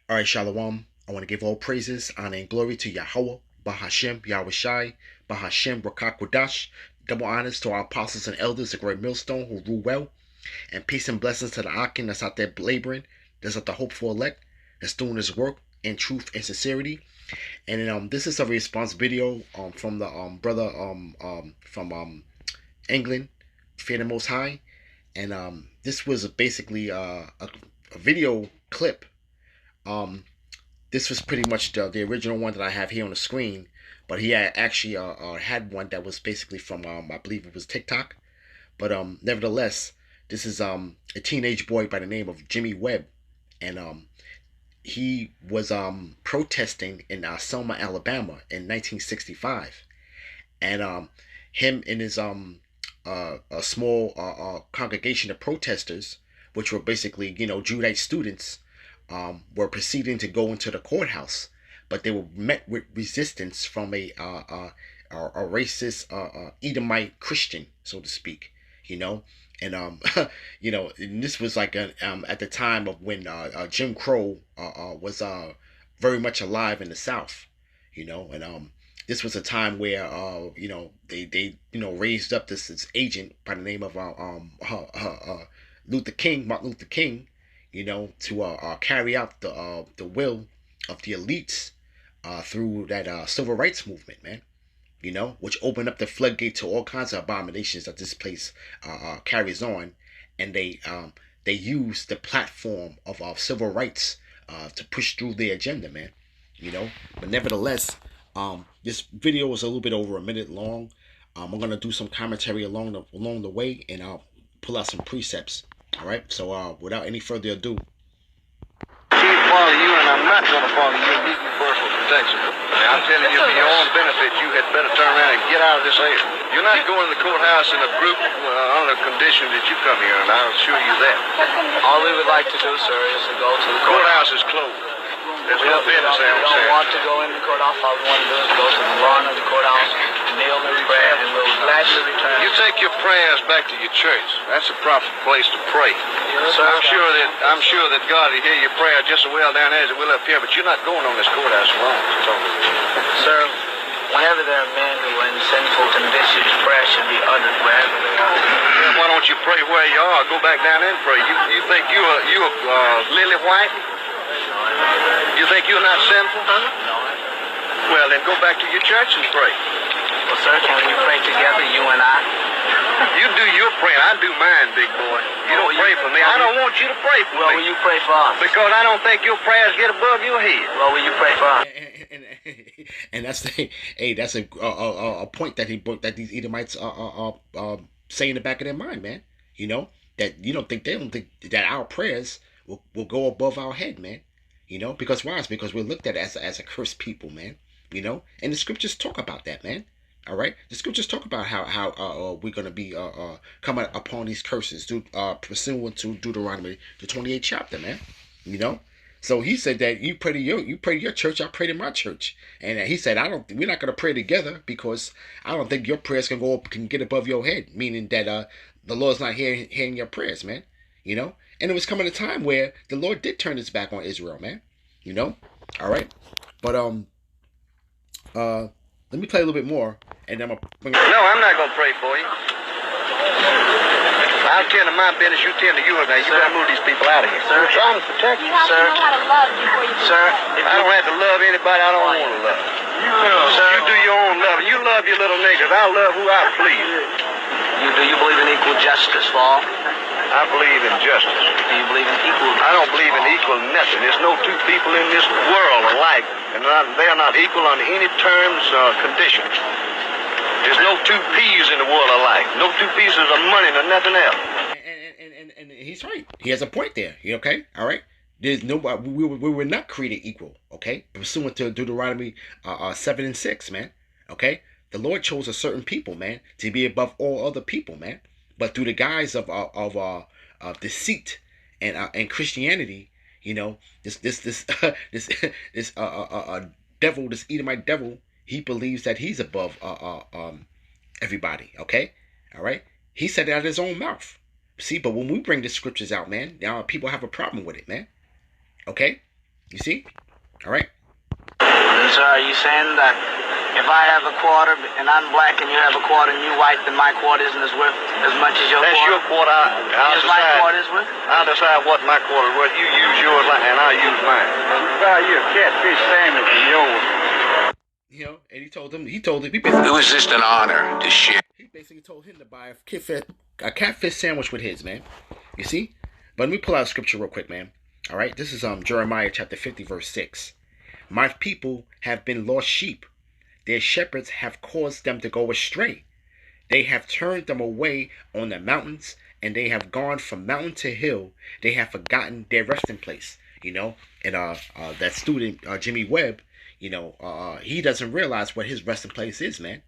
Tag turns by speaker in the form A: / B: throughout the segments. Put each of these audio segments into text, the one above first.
A: All right, Shalom. I want to give all praises, honor, and glory to Yahweh, Bahashem, Yahushai, Bahashem, Rakakwadash. Double honors to our apostles and elders, the great millstone who rule well. And peace and blessings to the Akin that's out there laboring, that's out the hopeful elect, that's doing his work in truth and sincerity. And this is a response video from the brother from England, Fear the Most High. And this was basically a video clip. This was pretty much the original one that I have here on the screen, but he had actually had one that was basically from I believe it was TikTok, but nevertheless, this is a teenage boy by the name of Jimmy Webb, and he was protesting in Selma, Alabama in 1965, and him and his a small congregation of protesters, which were basically Judite students, were proceeding to go into the courthouse, but they were met with resistance from a racist Edomite Christian, so to speak, and and this was like at the time of when Jim Crow was very much alive in the South, and this was a time where they raised up this agent by the name of Martin Luther King, to carry out the will of the elites through that civil rights movement, man. Which opened up the floodgate to all kinds of abominations that this place carries on, and they use the platform of civil rights to push through their agenda, man. But nevertheless, this video is a little bit over a minute long. I'm gonna do some commentary along the way, and I'll pull out some precepts. All right, so without any further ado.
B: Can't follow you, and I'm not going to follow you and give you personal protection. I'm telling you, for your own benefit, you had better turn around and get out of this area. You're not going to the courthouse in a group under the conditions that you come here, and I'll assure you that.
C: All we would like to do, sir, is to go to the
B: courthouse is closed. There's no business there.
C: We don't want to go in the courthouse. All we want to do is go to the lawn of the courthouse, kneel in prayer, and we'll gladly return.
B: You take your prayers back to your church. That's a proper place to pray.
C: Sir,
B: I'm sure that God will hear your prayer just as well down there as it will up here, but you're not going on this courthouse alone.
C: Sir, whenever there are men who are in sinful conditions, prayer should be uttered wherever they are.
B: Why don't you pray where you are? Go back down there and pray. You think you're lily white? You think you're not sinful?
C: No.
B: Well, then go back to your church and pray.
C: Well, sir, can we pray together, you and I?
B: You do your praying. I do mine, big boy. You don't pray for me. I don't want you to pray for me.
C: Well, will you pray for us?
B: Because I don't think your prayers get above your head.
C: Well, will you pray for us?
A: And that's that's a point that these Edomites say in the back of their mind, man. That they don't think that our prayers will go above our head, man. Because why? It's because we're looked at as a cursed people, man. And the scriptures talk about that, man. All right, the scriptures talk about how we're gonna be coming upon these curses, pursuant to Deuteronomy, the 28th chapter, man. So he said that you pray to your church, I pray to my church, and he said we're not gonna pray together because I don't think your prayers can get above your head, meaning that the Lord's not hearing your prayers, man. And it was coming a time where the Lord did turn his back on Israel, man. All right, but let me play a little bit more, and then I'm gonna...
B: No, I'm not gonna pray for you. I'll tend to my business, you tend to yours. Now you gotta move these people out of here.
C: Sir,
B: I'm trying to protect you.
D: You have to know how to love before you...
C: Sir,
B: I don't have to love anybody I don't want to love. You do your own love. You love your little niggas. I'll love who I please.
C: Do you believe in equal justice for all?
B: I believe in justice.
C: Do you believe in equal?
B: I don't believe in equal nothing. There's no two people in this world alike, and they are not equal on any terms or conditions. There's no two peas in the world alike. No two pieces of money nor nothing else.
A: And he's right. He has a point there. Okay? All right? There's nobody. We were not created equal. Okay? Pursuant to Deuteronomy 7 and 6, man. Okay? The Lord chose a certain people, man, to be above all other people, man. But through the guise of deceit and Christianity, this devil, this Edomite devil, he believes that he's above everybody. Okay, all right. He said it out of his own mouth. See, but when we bring the scriptures out, man, now people have a problem with it, man. Okay, You see? All right.
C: So are you saying that if I have a quarter and I'm black and you have a quarter and you white, then my quarter isn't as worth as much as your
B: That's
C: quarter?
B: your quarter.
C: Is my quarter is worth?
B: I'll decide what my quarter is worth. You use yours and I'll use mine. You buy you a catfish sandwich and yours.
A: You know, and he told him, he basically,
E: It was just an honor to share.
A: he basically told him to buy a catfish sandwich with his, man. You see? But let me pull out a scripture real quick, man. All right, this is Jeremiah chapter 50, verse 6. My people have been lost sheep. Their shepherds have caused them to go astray. They have turned them away on the mountains, and they have gone from mountain to hill. They have forgotten their resting place. You know, and that student Jimmy Webb, you know, he doesn't realize what his resting place is, man.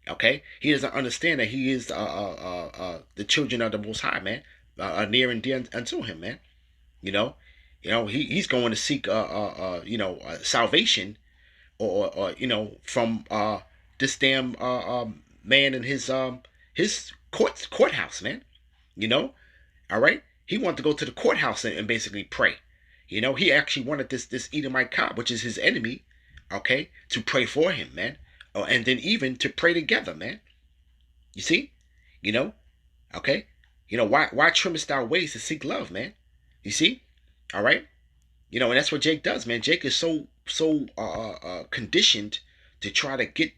A: Okay, he doesn't understand that he is the children of the Most High, man, near and dear unto him, man. You know, he's going to seek salvation or you know, from this damn man in his courthouse, man. You know, all right. He wanted to go to the courthouse and basically pray. You know, he actually wanted this Edomite cop, which is his enemy, okay, to pray for him, man. Oh, and then even to pray together, man. You see, you know, okay. You know, why trimmest thou ways to seek love, man? You see, all right. You know, and that's what Jake does, man. Jake is so conditioned to try to get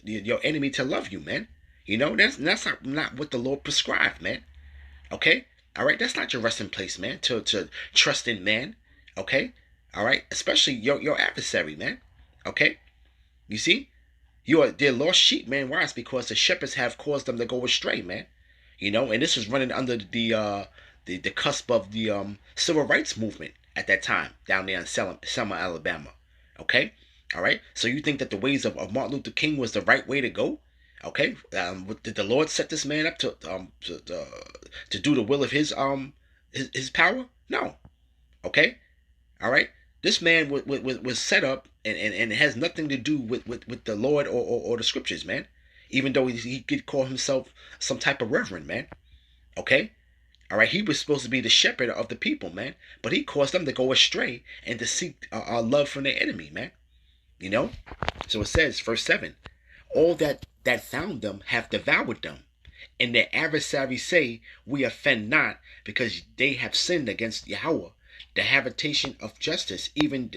A: your enemy to love you, man. You know, that's not what the Lord prescribed, man. Okay, all right, that's not your resting place, man. To trust in man, okay, all right, especially your adversary, man. Okay, you see, they're lost sheep, man. Why? It's because the shepherds have caused them to go astray, man. You know, and this was running under the cusp of the civil rights movement at that time down there in Selma, Alabama. Okay, all right. So you think that the ways of Martin Luther King was the right way to go? Okay, did the Lord set this man up to do the will of his power? No. Okay, all right. This man was set up and it has nothing to do with the Lord or the scriptures, man. Even though he could call himself some type of reverend, man. Okay, all right. He was supposed to be the shepherd of the people, man. But he caused them to go astray and to seek love from their enemy, man. You know. So it says, verse 7. All that found them have devoured them, and their adversaries say, we offend not, because they have sinned against Yahweh, the habitation of justice, even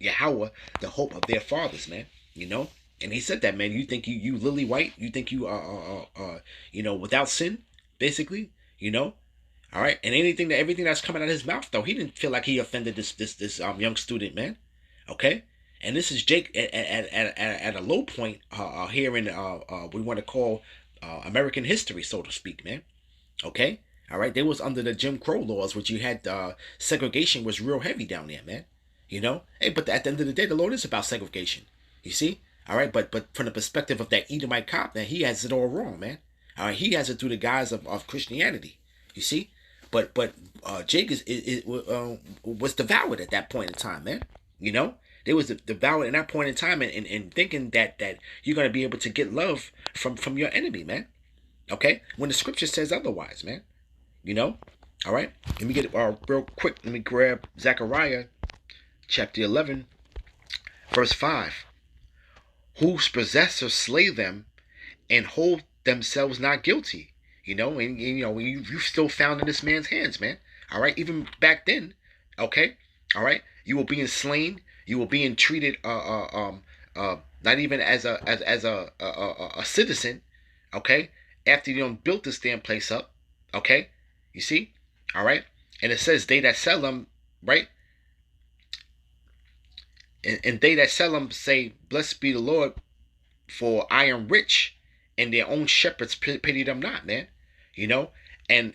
A: Yahweh, the hope of their fathers, man. You know, and he said that, man. You think you lily white? You think you you know, without sin, basically, you know. All right, and everything that's coming out of his mouth, though, he didn't feel like he offended this young student, man. Okay. And this is Jake at a low point here in we want to call American history, so to speak, man. Okay, all right. They was under the Jim Crow laws, which you had segregation was real heavy down there, man. You know, hey, but at the end of the day, the Lord is about segregation. You see, all right. But from the perspective of that Edomite cop, man, he has it all wrong, man. All right, he has it through the guise of Christianity. You see, but Jake was devoured at that point in time, man. You know. They was devoured in that point in time and thinking that you're going to be able to get love from your enemy, man. Okay? When the scripture says otherwise, man. You know? All right? Let me get it real quick. Let me grab Zechariah chapter 11, verse 5. Whose possessors slay them and hold themselves not guilty. You know? And you know, you still found in this man's hands, man. All right? Even back then. Okay? All right? You were being slain. You were being treated not even as a citizen, okay? After you done built this damn place up, okay? You see, all right? And it says they that sell them, right? And they that sell them say, "Blessed be the Lord, for I am rich, and their own shepherds pity them not," man. You know. And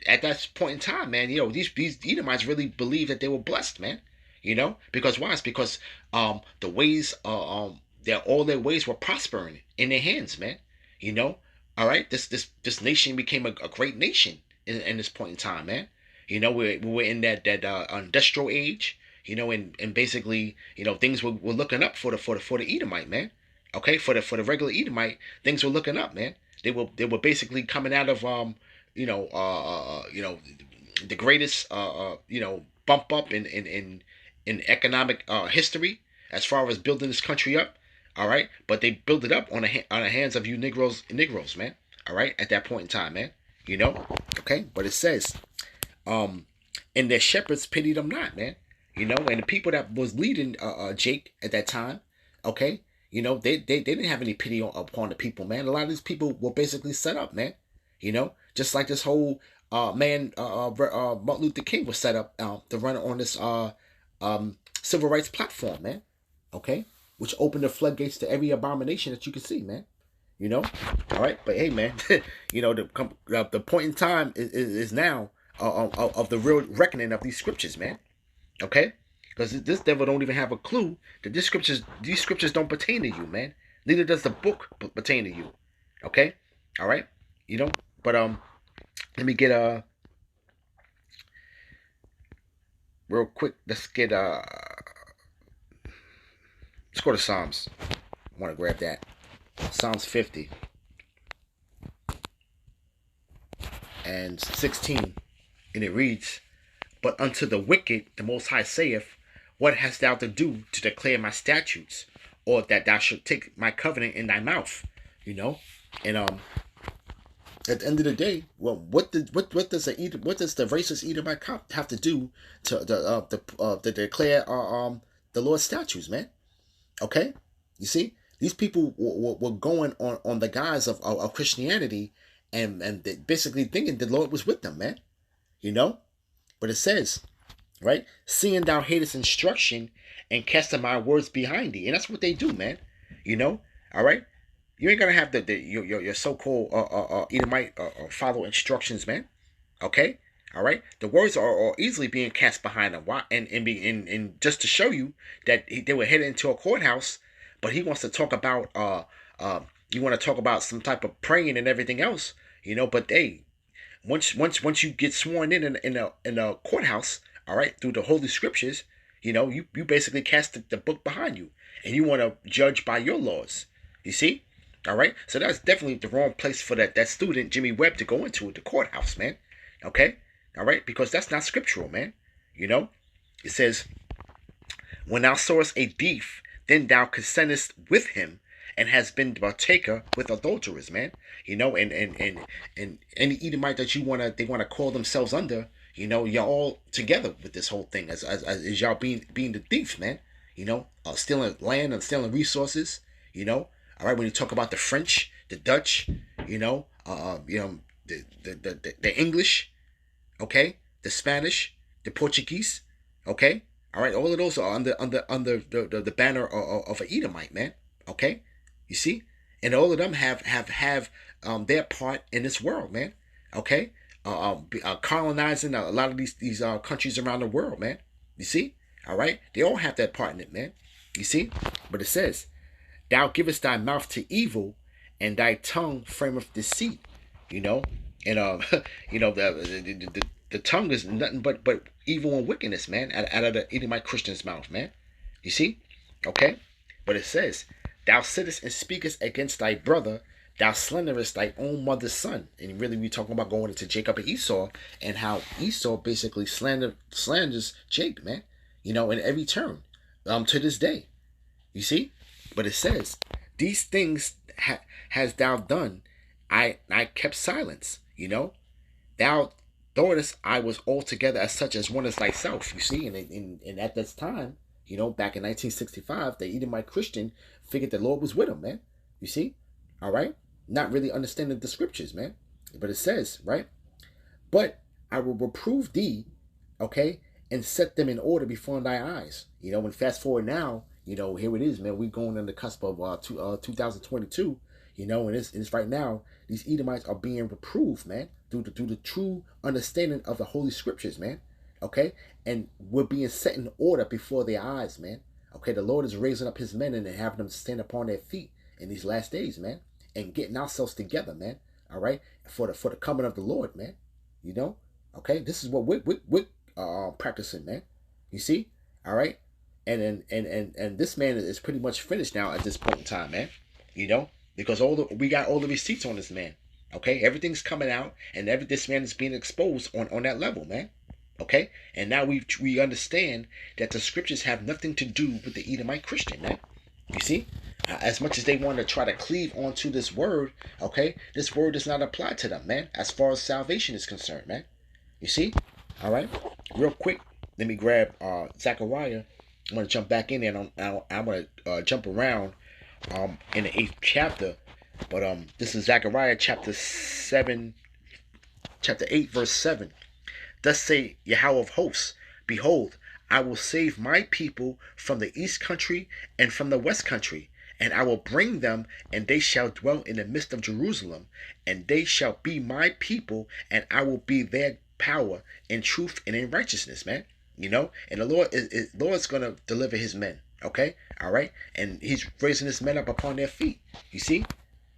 A: at that point in time, man, you know, these Edomites really believed that they were blessed, man. You know, because why? It's because the ways all their ways were prospering in their hands, man. You know, all right. This nation became a great nation in this point in time, man. You know, we were in that industrial age. You know, and basically, you know, things were looking up for the Edomite, man. Okay, for the regular Edomite, things were looking up, man. They were basically coming out of you know, the greatest you know, bump up in in economic history as far as building this country up. All right, but they built it up on the hands of you Negroes, man. All right, at that point in time, man. You know, okay. But it says, and their shepherds pitied them not, man. You know, and the people that was leading Jake at that time, okay. You know, they didn't have any pity upon the people, man. A lot of these people were basically set up, man. You know, just like this whole Martin Luther King was set up to run on this civil rights platform, man. Okay, which opened the floodgates to every abomination that you can see, man. You know, all right. But hey, man, you know the point in time is now of the real reckoning of these scriptures, man. Okay, because this devil don't even have a clue that these scriptures don't pertain to you, man. Neither does the book pertain to you. Okay, all right. You know, but let me get real quick. Let's go to Psalms. I want to grab that. Psalms 50 and 16, and it reads, "But unto the wicked the Most High saith, What hast thou to do to declare my statutes, or that thou should take my covenant in thy mouth?" You know, and at the end of the day, well, what does the racist Edomite cop have to do to declare the Lord's statutes, man? Okay, you see, these people were going on the guise of Christianity, and basically thinking the Lord was with them, man. You know, but it says, right, "Seeing thou hatest instruction and casting my words behind thee," and that's what they do, man. You know, all right. You ain't gonna have your so-called Edomite follow instructions, man. Okay, all right. The words are easily being cast behind them. Why? And just to show you that they were headed into a courthouse, but he wants to talk about you want to talk about some type of praying and everything else, you know. But once you get sworn in a courthouse, all right, through the holy scriptures, you know, you basically cast the book behind you, and you want to judge by your laws. You see. All right, so that's definitely the wrong place for that student Jimmy Webb to go into, the courthouse, man. Okay, all right, because that's not scriptural, man. You know, it says, "When thou sawest a thief, then thou consentest with him, and has been partaker with adulterers," man. You know, and any Edomite that they wanna call themselves under, you know, you're all together with this whole thing as y'all being the thieves, man. You know, stealing land and stealing resources. You know. All right, when you talk about the French, the Dutch, you know, the English, okay, the Spanish, the Portuguese, okay, all right, all of those are under the banner of an Edomite, man, okay, you see, and all of them have their part in this world, man, okay, colonizing a lot of these countries around the world, man, you see, all right, they all have that part in it, man, you see, but it says, "Thou givest thy mouth to evil, and thy tongue frameth deceit." You know, and you know the tongue is nothing but evil and wickedness, man, out of the Edomite Christian's mouth, man. You see, okay, but it says, "Thou sittest and speakest against thy brother, thou slanderest thy own mother's son." And really, we're talking about going into Jacob and Esau, and how Esau basically slanders Jacob, man. You know, in every turn, to this day. You see. But it says, "These things has thou done, I kept silence." You know, "Thou thoughtest I was altogether as such as one as thyself." You see, and at this time, you know, back in 1965, the Edomite Christian figured the Lord was with him, man. You see, all right, not really understanding the scriptures, man. But it says, right, "But I will reprove thee, okay, and set them in order before thy eyes." You know, and fast forward now. You know, here it is, man. We're going on the cusp of 2022. You know, and it's right now. These Edomites are being reproved, man, through the true understanding of the Holy Scriptures, man. Okay, and we're being set in order before their eyes, man. Okay, the Lord is raising up His men and having them stand upon their feet in these last days, man, and getting ourselves together, man. All right, for the coming of the Lord, man. You know, okay, this is what we're practicing, man. You see, all right. And this man is pretty much finished now at this point in time, man. You know, because we got all the receipts on this man. Okay, everything's coming out, and this man is being exposed on that level, man. Okay, and now we understand that the scriptures have nothing to do with the Edomite Christian, man. You see, as much as they want to try to cleave onto this word, okay, this word does not apply to them, man. As far as salvation is concerned, man. You see, all right. Real quick, let me grab Zechariah. I'm gonna jump back in there, and I'm gonna jump around in the 8th chapter, but this is Zechariah chapter 8, verse 7. Thus say Yahweh of hosts, behold, I will save my people from the east country and from the west country, and I will bring them, and they shall dwell in the midst of Jerusalem, and they shall be my people, and I will be their power in truth and in righteousness, man. You know, and the Lord's gonna deliver his men. Okay, all right, and he's raising his men up upon their feet. You see,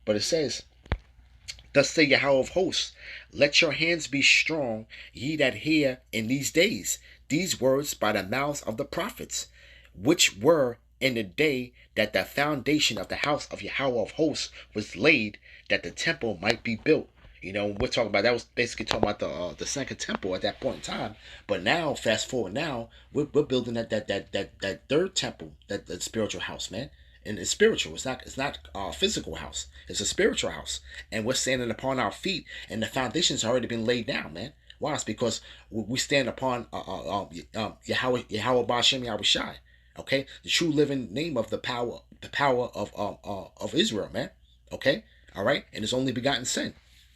A: but it says, thus say Yahweh of hosts, let your hands be strong, ye that hear in these days these words by the mouths of the prophets, which were in the day that the foundation of the house of Yahweh of hosts was laid, that the temple might be built. You know, we're talking about, that was basically talking about the second temple at that point in time. But now, fast forward now, we're building that third temple, that spiritual house, man. And it's spiritual. It's not a physical house. It's a spiritual house, and we're standing upon our feet, and the foundation's already been laid down, man. Why? It's because we stand upon Yahweh Ba'Shem Yahweh Shai. Okay, the true living name of the power of Israel, man. Okay, all right, and His only begotten Son.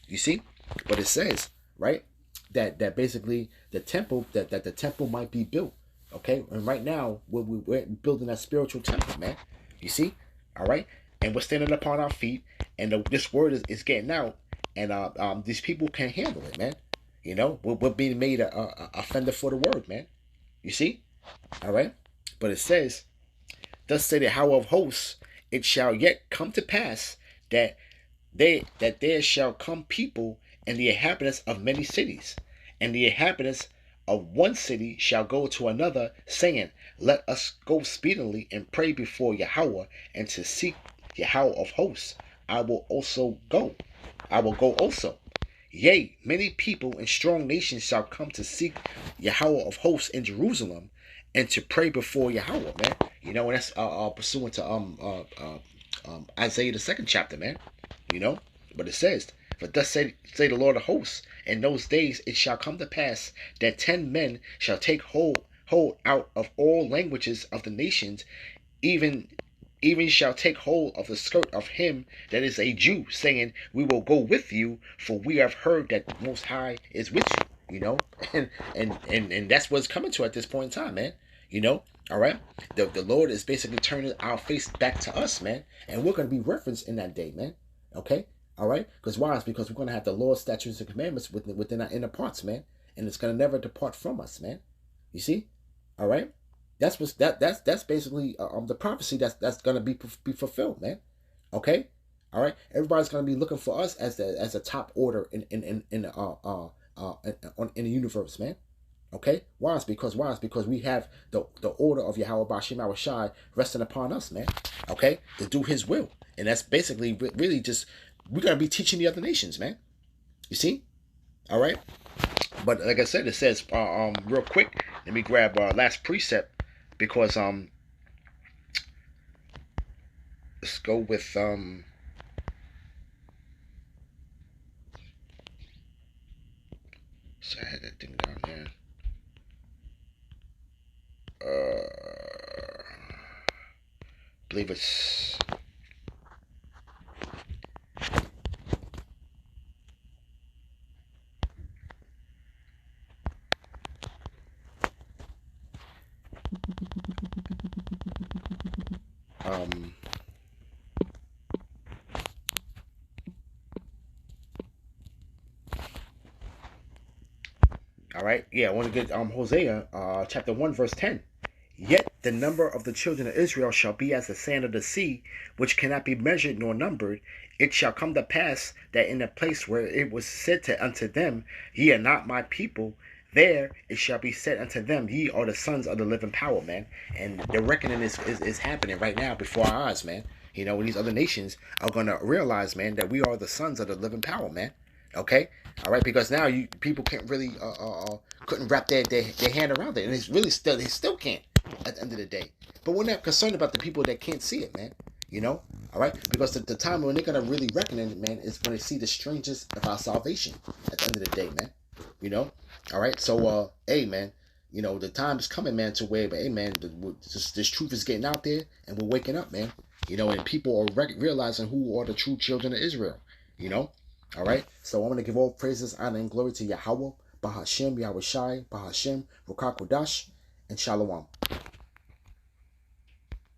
A: You see, but it says right that basically the temple that the temple might be built. Okay, and right now we're building that spiritual temple, man. You see, all right, and we're standing upon our feet, and this word is getting out, and these people can't handle it, man. You know, we're being made a offender for the word, man. You see, all right, but it says, thus say the Yahweh of hosts, it shall yet come to pass that there shall come people and the inhabitants of many cities, and the inhabitants of one city shall go to another, saying, let us go speedily and pray before Yahweh, and to seek Yahweh of hosts. I will go also. Yea, many people and strong nations shall come to seek Yahweh of hosts in Jerusalem, and to pray before Yahweh, man. You know, and that's pursuant to Isaiah the 2nd chapter, man. You know, but it says, for thus say the Lord of hosts, in those days it shall come to pass that 10 men shall take hold out of all languages of the nations, even shall take hold of the skirt of him that is a Jew, saying, we will go with you, for we have heard that the Most High is with you. You know, and that's what's coming to at this point in time, man. You know, all right. The Lord is basically turning our face back to us, man, and we're going to be referenced in that day, man. Okay, all right. Because why? It's because we're going to have the Lord's statutes and commandments within our inner parts, man, and it's going to never depart from us, man. You see, all right. That's basically the prophecy that's going to be fulfilled, man. Okay, all right. Everybody's going to be looking for us as a top order in the universe, man. Okay, why? It's because we have the order of Yahweh Ba'Shem Yahweh Shai resting upon us, man. Okay, to do His will, and that's basically really just we're gonna be teaching the other nations, man. You see, all right. But like I said, it says real quick. Let me grab last precept because let's go with so I had that thing down there. I believe it's all right, yeah, I want to get Hosea chapter 1 verse 10. Yet the number of the children of Israel shall be as the sand of the sea, which cannot be measured nor numbered. It shall come to pass that in the place where it was said unto them, ye are not my people, there it shall be said unto them, ye are the sons of the living power, man. And the reckoning is happening right now before our eyes, man. You know, these other nations are going to realize, man, that we are the sons of the living power, man. Okay, all right, because now people can't really couldn't wrap their hand around it, and it's really still they still can't at the end of the day. But we're not concerned about the people that can't see it, man. You know, all right, because the time when they're gonna really reckon it, man, is when they see the strangers of our salvation at the end of the day, man. You know, all right. So hey, man, you know the time is coming, man, to where, but hey, man, this truth is getting out there, and we're waking up, man. You know, and people are realizing who are the true children of Israel. You know. All right, so I'm going to give all praises, honor, and glory to Yahweh, Bahashem, Yahweh Shai, Bahashem, Rukakodash, and Shalom.